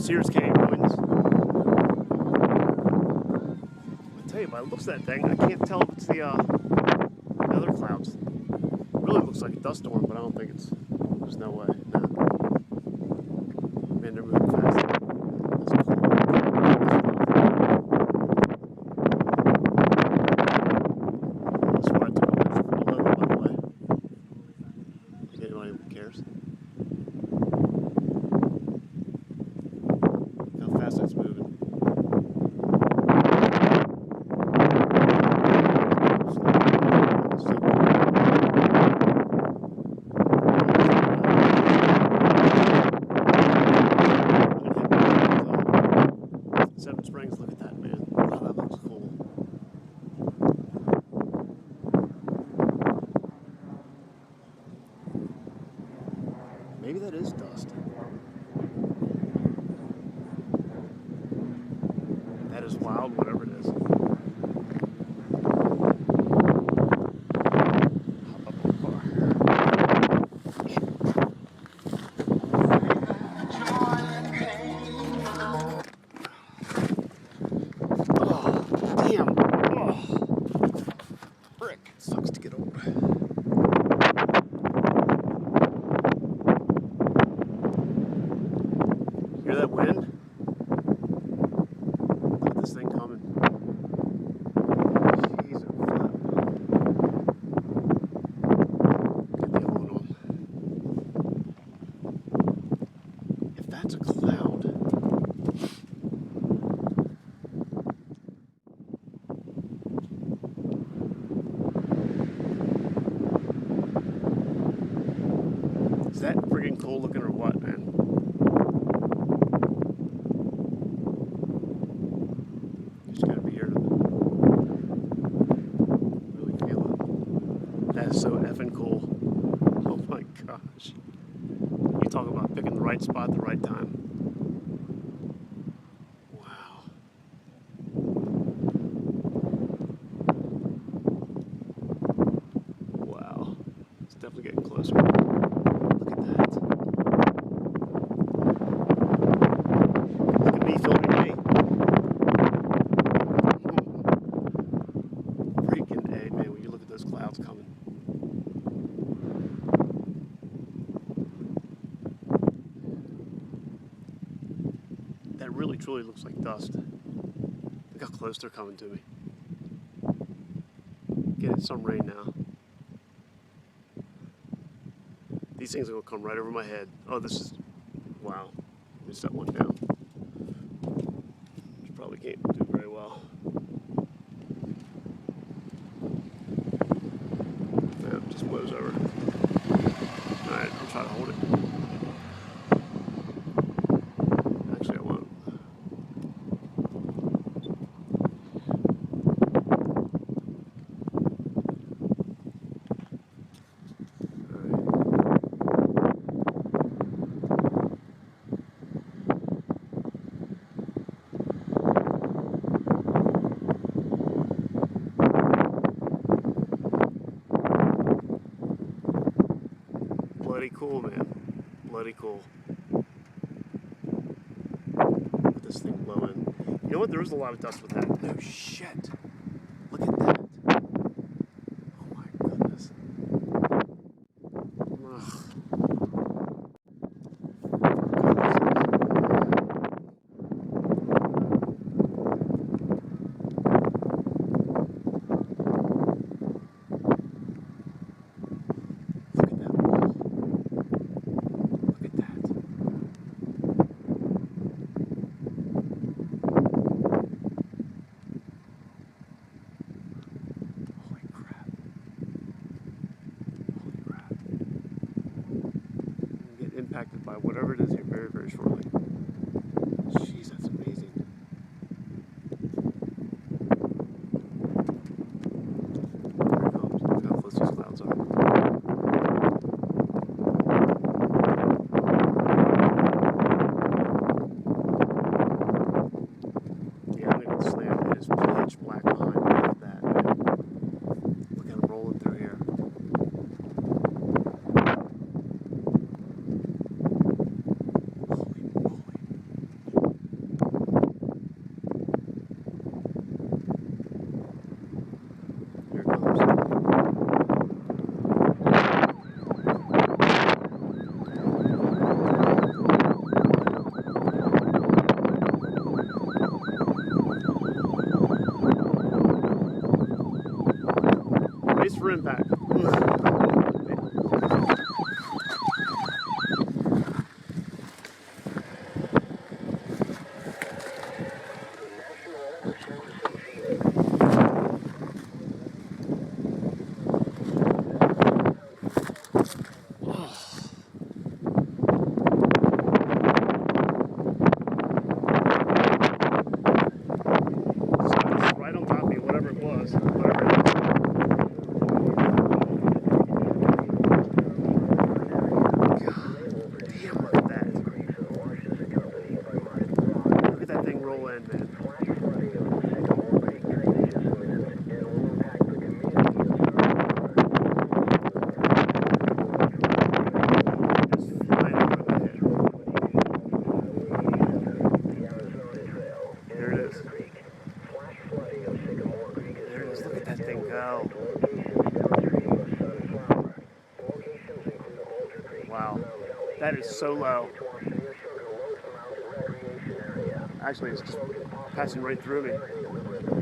Sears Canyon ruins. I tell you, by the looks of that thing, I can't tell if it's the other clouds. It really looks like a dust storm, but I don't think it's. There's no way. No. Man, they're moving fast. That's cool. That's why I took a picture for the logo, by the way. If anybody cares. Look how fast that's moving. Look at that, man. Wow, that looks cool. Maybe that is dust. That is wild, whatever it is. Hop up in the car. Damn. Oh. Frick. It sucks to get old. Hear that wind? Look at this thing coming. Jeez, I'm flat. Get the other one on. If that's a cloud. Is that friggin' cool looking or what, man? You just gotta be here to really feel it. That is so effing cool. Oh my gosh. You talk about picking the right spot at the right time. Wow. Wow. It's definitely getting closer. Those clouds coming. That really truly looks like dust. Look how close they're coming to me. Getting some rain now. These things are going to come right over my head. Oh, this is, wow. Let me set one down. Which probably can't do very well. Just blows over. Alright, I'll try to hold it. Actually, I won't. Bloody cool, man. Bloody cool. Let this thing blow in. You know what? There was a lot of dust with that. No shit. Look at that. Oh my goodness. Ugh. Impacted by whatever it is here very, very shortly. Jeez, that's amazing. There it comes. Look how close these clouds are. Yeah, I'm gonna get slammed. It is pitch black behind me. Look at that, man. Look at them rolling through here. Holy is so low. Actually, it's just passing right through me.